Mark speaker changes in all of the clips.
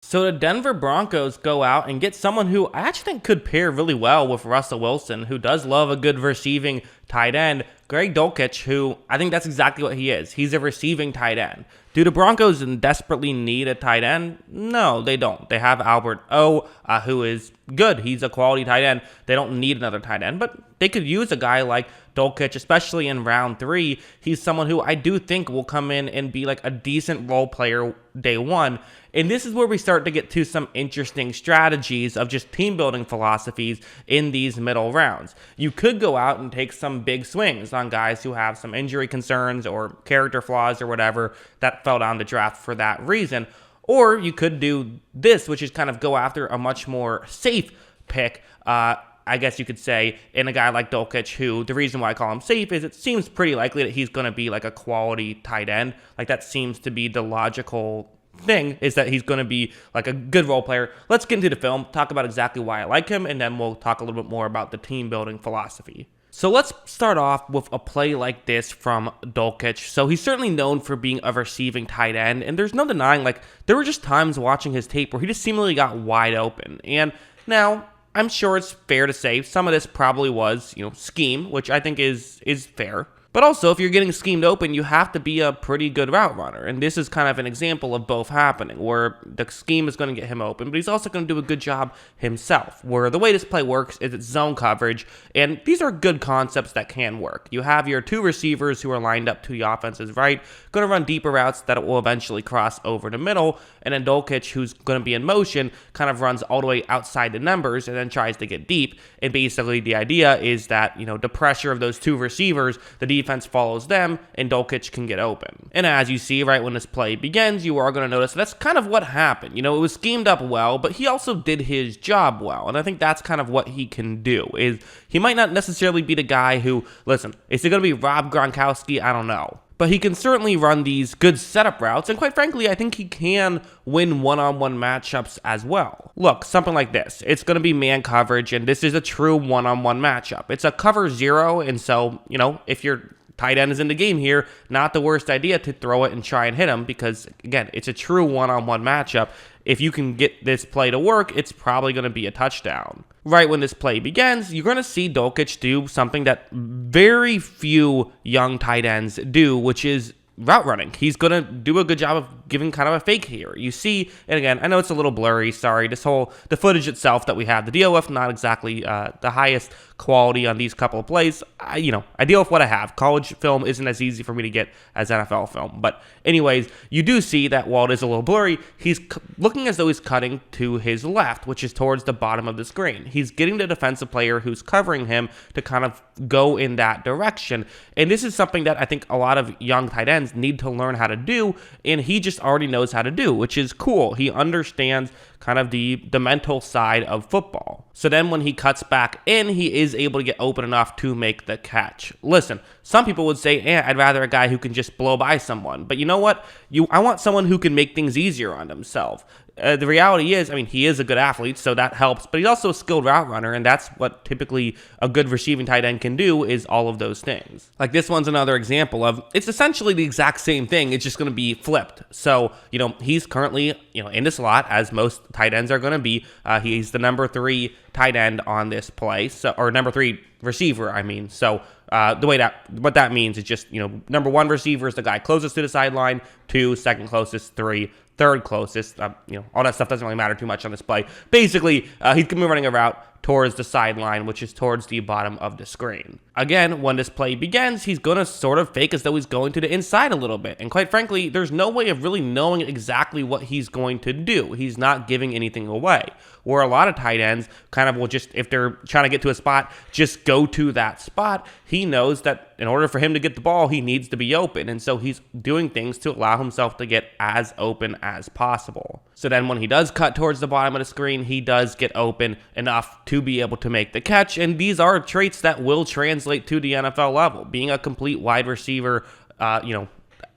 Speaker 1: So the Denver Broncos go out and get someone who I actually think could pair really well with Russell Wilson, who does love a good receiving tight end, Greg Dulcich, who I think that's exactly what he is. He's a receiving tight end. Do the Broncos desperately need a tight end? No, they don't. They have Albert O, who is good. He's a quality tight end. They don't need another tight end, but they could use a guy like Dulcich, especially in round 3. He's someone who I do think will come in and be like a decent role player day one. And this is where we start to get to some interesting strategies of just team building philosophies in these middle rounds. You could go out and take some big swings on guys who have some injury concerns or character flaws or whatever that fell down the draft for that reason. Or you could do this, which is kind of go after a much more safe pick, I guess you could say, in a guy like Dulcich, who the reason why I call him safe is it seems pretty likely that he's going to be like a quality tight end. Like that seems to be the logical thing, is that he's going to be like a good role player. Let's get into the film, talk about exactly why I like him, and then we'll talk a little bit more about the team building philosophy. So let's start off with a play like this from Dulcich. So he's certainly known for being a receiving tight end, and there's no denying, like, there were just times watching his tape where he just seemingly got wide open. And now, I'm sure it's fair to say some of this probably was, scheme, which I think is fair. But also, if you're getting schemed open, you have to be a pretty good route runner. And this is kind of an example of both happening, where the scheme is going to get him open, but he's also going to do a good job himself, where the way this play works is it's zone coverage, and these are good concepts that can work. You have your two receivers who are lined up to the offense's right, going to run deeper routes that will eventually cross over the middle, and then Dulcich, who's going to be in motion, kind of runs all the way outside the numbers and then tries to get deep. And basically the idea is that, the pressure of those two receivers, the defense follows them, and Dulcich can get open. And as you see right when this play begins, you are going to notice that's kind of what happened. It was schemed up well, but he also did his job well. And I think that's kind of what he can do, is he might not necessarily be the guy who, listen, is it going to be Rob Gronkowski? I don't know. But he can certainly run these good setup routes, and quite frankly, I think he can win one-on-one matchups as well. Look, something like this. It's going to be man coverage, and this is a true one-on-one matchup. It's a cover 0, and so, if your tight end is in the game here, not the worst idea to throw it and try and hit him, because, again, it's a true one-on-one matchup. If you can get this play to work, it's probably going to be a touchdown. Right when this play begins, you're going to see Dulcich do something that very few young tight ends do, which is route running. He's going to do a good job of giving kind of a fake here. You see, and again, I know it's a little blurry, sorry, the footage itself that we have to deal with, not exactly the highest quality on these couple of plays. I deal with what I have. College film isn't as easy for me to get as NFL film. But anyways, you do see that while it is a little blurry, he's looking as though he's cutting to his left, which is towards the bottom of the screen. He's getting the defensive player who's covering him to kind of go in that direction. And this is something that I think a lot of young tight ends need to learn how to do, and he just already knows how to do, which is cool. He understands kind of the mental side of football. So then when he cuts back in, he is able to get open enough to make the catch. Listen, some people would say, I'd rather a guy who can just blow by someone. But you know what? I want someone who can make things easier on himself. The reality is, he is a good athlete, so that helps, but he's also a skilled route runner, and that's what typically a good receiving tight end can do, is all of those things. Like this one's another example of, it's essentially the exact same thing, it's just going to be flipped. So, he's currently, in the slot, as most tight ends are going to be. He's the number 3 tight end on this play, or number 3 receiver, So what that means is just, number 1 receiver is the guy closest to the sideline, 2, second closest, 3, third closest. All that stuff doesn't really matter too much on this play. Basically, he's going to be running a route towards the sideline, which is towards the bottom of the screen. Again, when this play begins, he's going to sort of fake as though he's going to the inside a little bit. And quite frankly, there's no way of really knowing exactly what he's going to do. He's not giving anything away. Where a lot of tight ends kind of will just, if they're trying to get to a spot, just go to that spot. He knows that in order for him to get the ball, he needs to be open. And so he's doing things to allow himself to get as open as possible. So then when he does cut towards the bottom of the screen, he does get open enough to be able to make the catch. And these are traits that will translate to the NFL level. Being a complete wide receiver,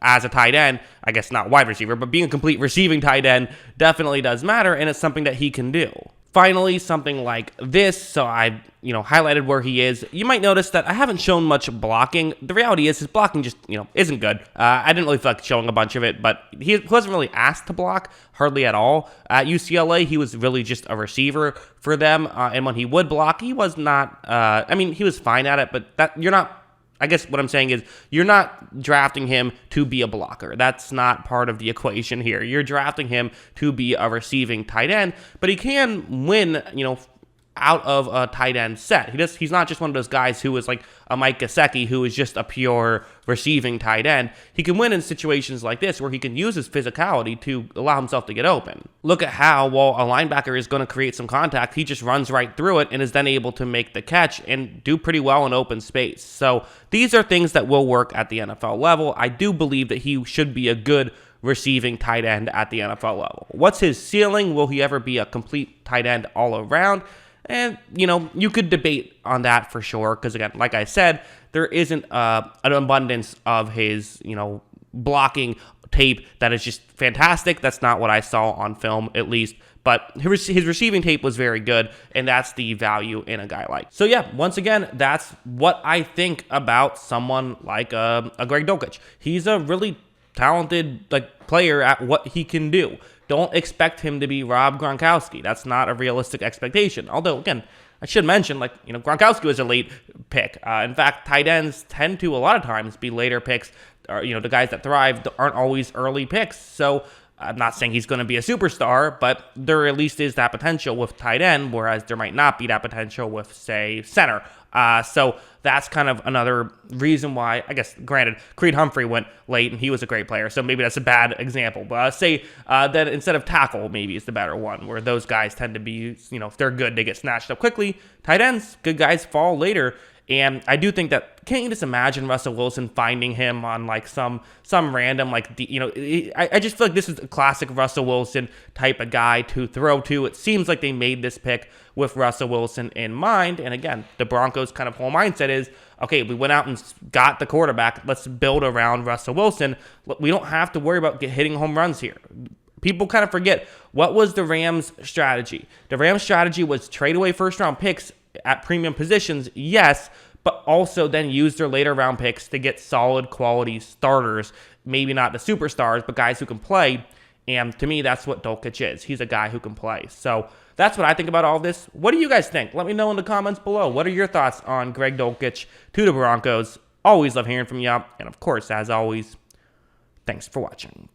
Speaker 1: as a tight end, I guess not wide receiver, but being a complete receiving tight end definitely does matter, and it's something that he can do. Finally, something like this. So I, highlighted where he is. You might notice that I haven't shown much blocking. The reality is his blocking just, isn't good. I didn't really feel like showing a bunch of it, but he wasn't really asked to block hardly at all. At UCLA, he was really just a receiver for them. And when he would block, he was not, he was fine at it, but I guess what I'm saying is you're not drafting him to be a blocker. That's not part of the equation here. You're drafting him to be a receiving tight end, but he can win, out of a tight end set. He's not just one of those guys who is like a Mike Gesicki who is just a pure receiving tight end. He can win in situations like this where he can use his physicality to allow himself to get open. Look at how, while a linebacker is going to create some contact, he just runs right through it and is then able to make the catch and do pretty well in open space. So these are things that will work at the NFL level. I do believe that he should be a good receiving tight end at the NFL level. What's his ceiling? Will he ever be a complete tight end all around? And, you could debate on that for sure, because again, like I said, there isn't an abundance of his, blocking tape that is just fantastic. That's not what I saw on film, at least. But his receiving tape was very good, and that's the value in a guy like. So yeah, once again, that's what I think about someone like a Greg Dulcich. He's a really talented player at what he can do. Don't expect him to be Rob Gronkowski. That's not a realistic expectation. Although, again, I should mention, Gronkowski was a late pick. In fact, tight ends tend to, a lot of times, be later picks. Or, the guys that thrive aren't always early picks. So I'm not saying he's going to be a superstar, but there at least is that potential with tight end, whereas there might not be that potential with, say, center. So that's kind of another reason why, I guess, granted, Creed Humphrey went late and he was a great player, so maybe that's a bad example. But say that instead of tackle, maybe is the better one, where those guys tend to be, if they're good, they get snatched up quickly. Tight ends, good guys fall later. And I do think that, can't you just imagine Russell Wilson finding him on some random, I just feel like this is a classic Russell Wilson type of guy to throw to. It seems like they made this pick with Russell Wilson in mind. And again, the Broncos' kind of whole mindset is, okay, we went out and got the quarterback. Let's build around Russell Wilson. We don't have to worry about hitting home runs here. People kind of forget, what was the Rams' strategy? The Rams' strategy was trade away first-round picks at premium positions, yes, but also then use their later round picks to get solid quality starters, maybe not the superstars, but guys who can play. And to me, that's what Dulcich is. He's a guy who can play. So that's what I think about all of this. What do you guys think? Let me know in the comments below. What are your thoughts on Greg Dulcich to the Broncos? Always love hearing from you. And of course, as always, thanks for watching.